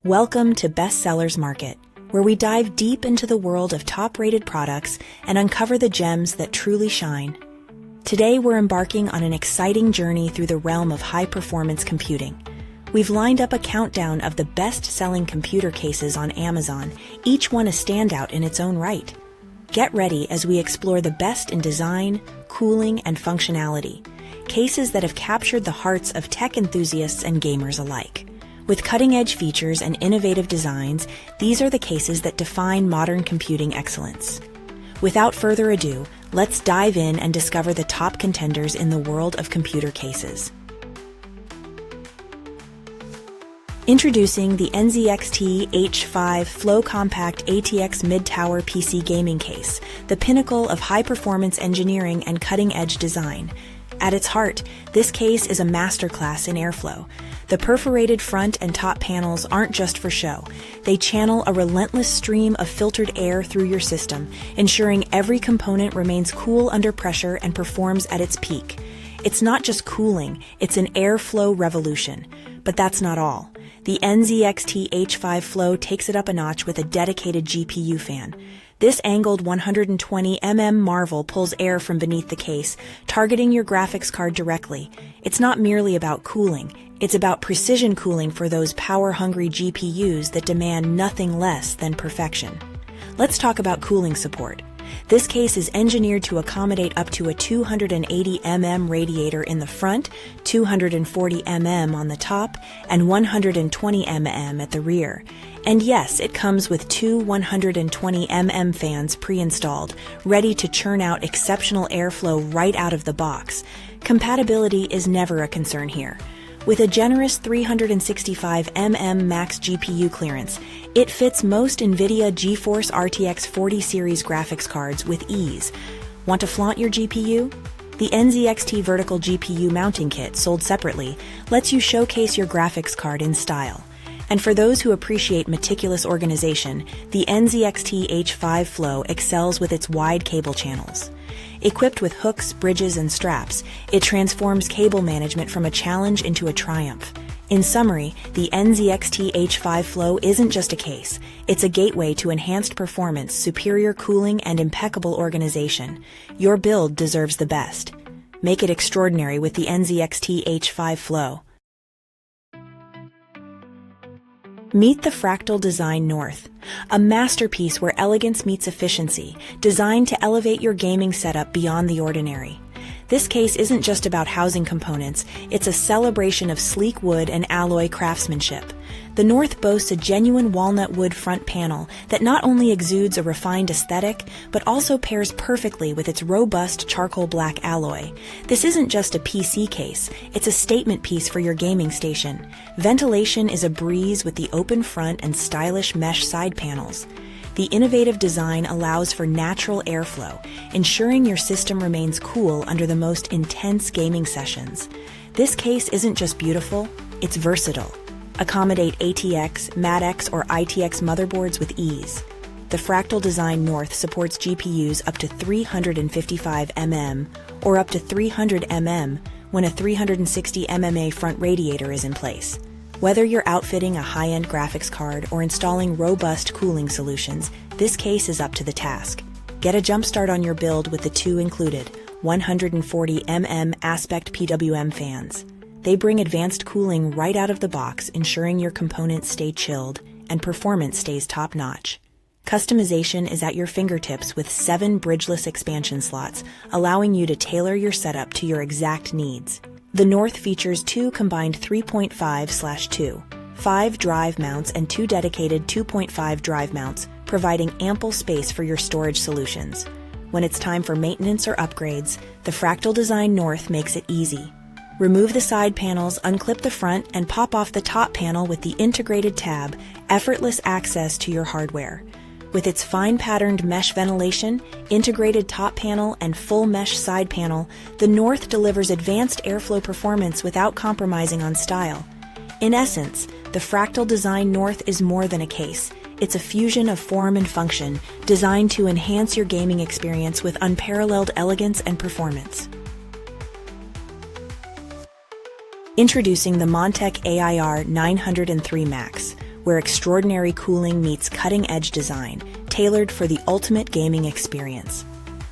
Welcome to Bestsellers Market, where we dive deep into the world of top-rated products and uncover the gems that truly shine. Today, we're embarking on an exciting journey through the realm of high-performance computing. We've lined up a countdown of the best-selling computer cases on Amazon, each one a standout in its own right. Get ready as we explore the best in design, cooling, and functionality, cases that have captured the hearts of tech enthusiasts and gamers alike. With cutting-edge features and innovative designs, these are the cases that define modern computing excellence. Without further ado, let's dive in and discover the top contenders in the world of computer cases. Introducing the NZXT H5 Flow Compact ATX Mid-Tower PC Gaming Case, the pinnacle of high-performance engineering and cutting-edge design. At its heart, this case is a masterclass in airflow. The perforated front and top panels aren't just for show. They channel a relentless stream of filtered air through your system, ensuring every component remains cool under pressure and performs at its peak. It's not just cooling, it's an airflow revolution. But that's not all. The NZXT H5 Flow takes it up a notch with a dedicated GPU fan. This angled 120mm marvel pulls air from beneath the case, targeting your graphics card directly. It's not merely about cooling, it's about precision cooling for those power-hungry GPUs that demand nothing less than perfection. Let's talk about cooling support. This case is engineered to accommodate up to a 280mm radiator in the front, 240mm on the top, and 120mm at the rear. And yes, it comes with two 120mm fans pre-installed, ready to churn out exceptional airflow right out of the box. Compatibility is never a concern here. With a generous 365mm max GPU clearance, it fits most NVIDIA GeForce RTX 40 series graphics cards with ease. Want to flaunt your GPU? The NZXT Vertical GPU Mounting Kit, sold separately, lets you showcase your graphics card in style. And for those who appreciate meticulous organization, the NZXT H5 Flow excels with its wide cable channels. Equipped with hooks, bridges, and straps, it transforms cable management from a challenge into a triumph. In summary, the NZXT H5 Flow isn't just a case, it's a gateway to enhanced performance, superior cooling, and impeccable organization. Your build deserves the best. Make it extraordinary with the NZXT H5 Flow. Meet the Fractal Design North, a masterpiece where elegance meets efficiency, designed to elevate your gaming setup beyond the ordinary. This case isn't just about housing components, it's a celebration of sleek wood and alloy craftsmanship. The North boasts a genuine walnut wood front panel that not only exudes a refined aesthetic, but also pairs perfectly with its robust charcoal black alloy. This isn't just a PC case, it's a statement piece for your gaming station. Ventilation is a breeze with the open front and stylish mesh side panels. The innovative design allows for natural airflow, ensuring your system remains cool under the most intense gaming sessions. This case isn't just beautiful, it's versatile. Accommodate ATX, MATX, or ITX motherboards with ease. The Fractal Design North supports GPUs up to 355mm or up to 300mm when a 360mm front radiator is in place. Whether you're outfitting a high-end graphics card or installing robust cooling solutions, this case is up to the task. Get a jumpstart on your build with the two included 140mm Aspect PWM fans. They bring advanced cooling right out of the box, ensuring your components stay chilled and performance stays top-notch. Customization is at your fingertips with 7 bridgeless expansion slots, allowing you to tailor your setup to your exact needs. The North features 2 combined 3.5/2, 5 drive mounts and 2 dedicated 2.5 drive mounts, providing ample space for your storage solutions. When it's time for maintenance or upgrades, the Fractal Design North makes it easy. Remove the side panels, unclip the front, and pop off the top panel with the integrated tab, effortless access to your hardware. With its fine-patterned mesh ventilation, integrated top panel, and full mesh side panel, the North delivers advanced airflow performance without compromising on style. In essence, the Fractal Design North is more than a case. It's a fusion of form and function, designed to enhance your gaming experience with unparalleled elegance and performance. Introducing the Montech AIR 903 Max, where extraordinary cooling meets cutting-edge design, tailored for the ultimate gaming experience.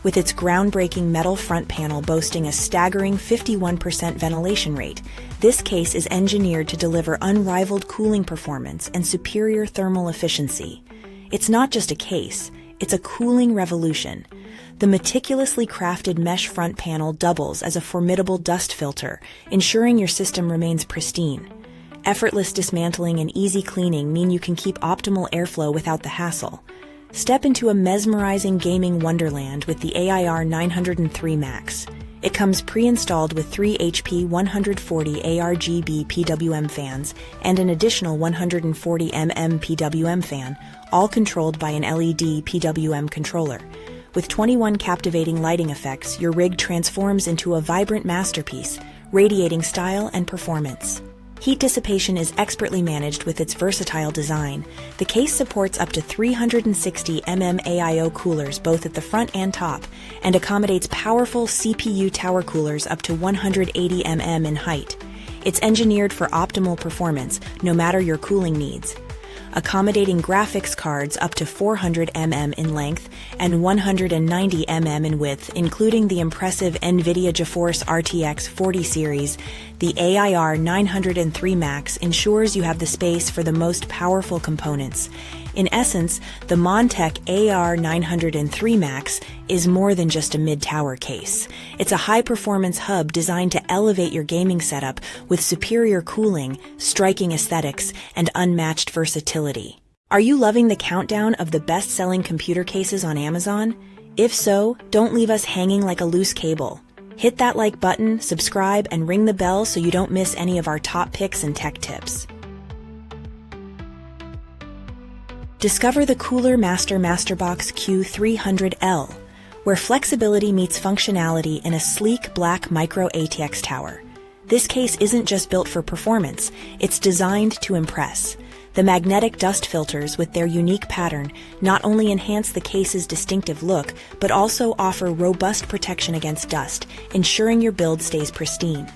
With its groundbreaking metal front panel boasting a staggering 51% ventilation rate, this case is engineered to deliver unrivaled cooling performance and superior thermal efficiency. It's not just a case, it's a cooling revolution. The meticulously crafted mesh front panel doubles as a formidable dust filter, ensuring your system remains pristine. Effortless dismantling and easy cleaning mean you can keep optimal airflow without the hassle. Step into a mesmerizing gaming wonderland with the AIR 903 Max. It comes pre-installed with 3 HP 140 ARGB PWM fans and an additional 140 PWM fan, all controlled by an LED PWM controller. With 21 captivating lighting effects, your rig transforms into a vibrant masterpiece, radiating style and performance. Heat dissipation is expertly managed with its versatile design. The case supports up to 360 AIO coolers both at the front and top, and accommodates powerful CPU tower coolers up to 180 in height. It's engineered for optimal performance, no matter your cooling needs. Accommodating graphics cards up to 400 in length and 190 in width, including the impressive NVIDIA GeForce RTX 40 series, the AIR 903 Max ensures you have the space for the most powerful components. In essence, the Montech AIR 903 Max is more than just a mid-tower case. It's a high-performance hub designed to elevate your gaming setup with superior cooling, striking aesthetics, and unmatched versatility. Are you loving the countdown of the best-selling computer cases on Amazon? If so, don't leave us hanging like a loose cable. Hit that like button, subscribe, and ring the bell so you don't miss any of our top picks and tech tips. Discover the cooler Master MasterBox Q300L, where flexibility meets functionality in a sleek black Micro-ATX tower. This case isn't just built for performance, it's designed to impress. The magnetic dust filters with their unique pattern not only enhance the case's distinctive look, but also offer robust protection against dust, ensuring your build stays pristine.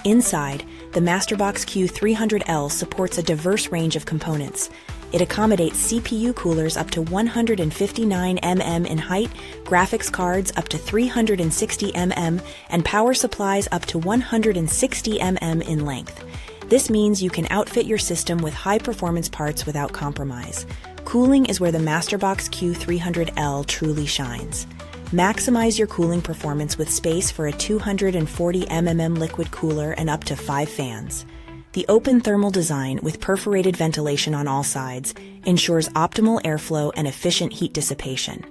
Inside, the MasterBox Q300L supports a diverse range of components. It accommodates CPU coolers up to 159 in height, graphics cards up to 360 and power supplies up to 160 in length. This means you can outfit your system with high-performance parts without compromise. Cooling is where the MasterBox Q300L truly shines. Maximize your cooling performance with space for a 240 liquid cooler and up to 5 fans. The open thermal design with perforated ventilation on all sides ensures optimal airflow and efficient heat dissipation.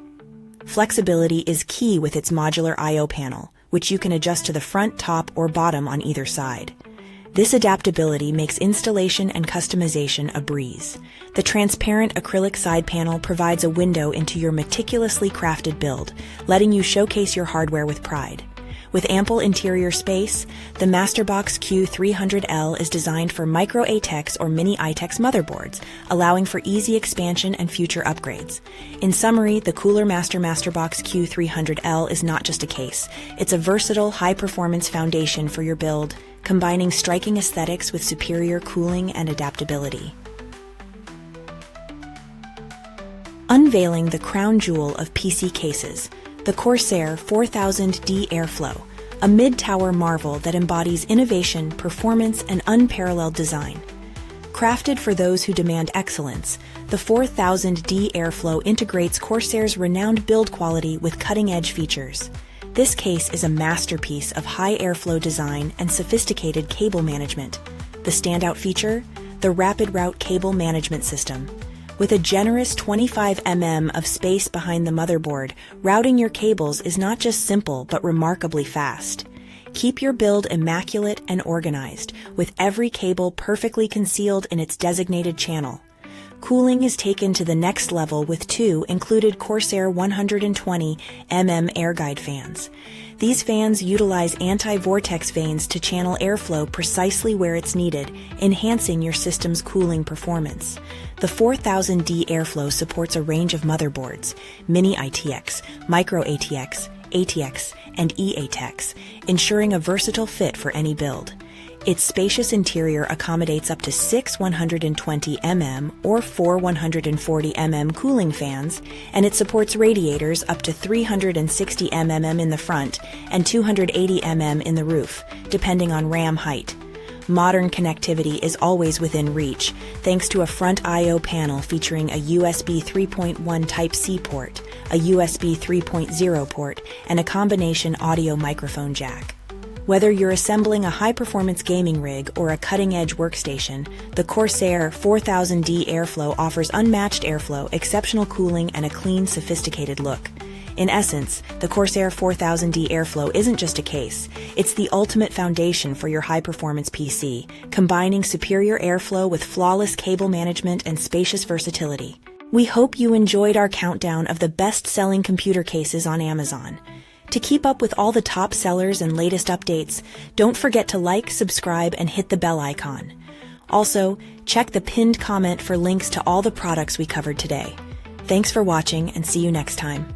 Flexibility is key with its modular I/O panel, which you can adjust to the front, top, or bottom on either side. This adaptability makes installation and customization a breeze. The transparent acrylic side panel provides a window into your meticulously crafted build, letting you showcase your hardware with pride. With ample interior space, the MasterBox Q300L is designed for Micro-ATX or Mini-ATX motherboards, allowing for easy expansion and future upgrades. In summary, the cooler Master MasterBox Q300L is not just a case. It's a versatile, high-performance foundation for your build, combining striking aesthetics with superior cooling and adaptability. Unveiling the crown jewel of PC cases, the Corsair 4000D Airflow, a mid-tower marvel that embodies innovation, performance, and unparalleled design. Crafted for those who demand excellence, the 4000D Airflow integrates Corsair's renowned build quality with cutting-edge features. This case is a masterpiece of high airflow design and sophisticated cable management. The standout feature? The Rapid Route Cable Management System. With a generous 25 of space behind the motherboard, routing your cables is not just simple but remarkably fast. Keep your build immaculate and organized, with every cable perfectly concealed in its designated channel. Cooling is taken to the next level with 2 included Corsair 120 air guide fans. These fans utilize anti-vortex vanes to channel airflow precisely where it's needed, enhancing your system's cooling performance. The 4000D Airflow supports a range of motherboards: Mini-ATX, Micro-ATX, ATX, and E-ATX, ensuring a versatile fit for any build. Its spacious interior accommodates up to 6 120mm or 4 140mm cooling fans, and it supports radiators up to 360mm in the front and 280mm in the roof, depending on RAM height. Modern connectivity is always within reach, thanks to a front I/O panel featuring a USB 3.1 Type-C port, a USB 3.0 port, and a combination audio microphone jack. Whether you're assembling a high-performance gaming rig or a cutting-edge workstation, the Corsair 4000D Airflow offers unmatched airflow, exceptional cooling, and a clean, sophisticated look. In essence, the Corsair 4000D Airflow isn't just a case, it's the ultimate foundation for your high-performance PC, combining superior airflow with flawless cable management and spacious versatility. We hope you enjoyed our countdown of the best-selling computer cases on Amazon. To keep up with all the top sellers and latest updates, don't forget to like, subscribe, and hit the bell icon. Also, check the pinned comment for links to all the products we covered today. Thanks for watching, and see you next time.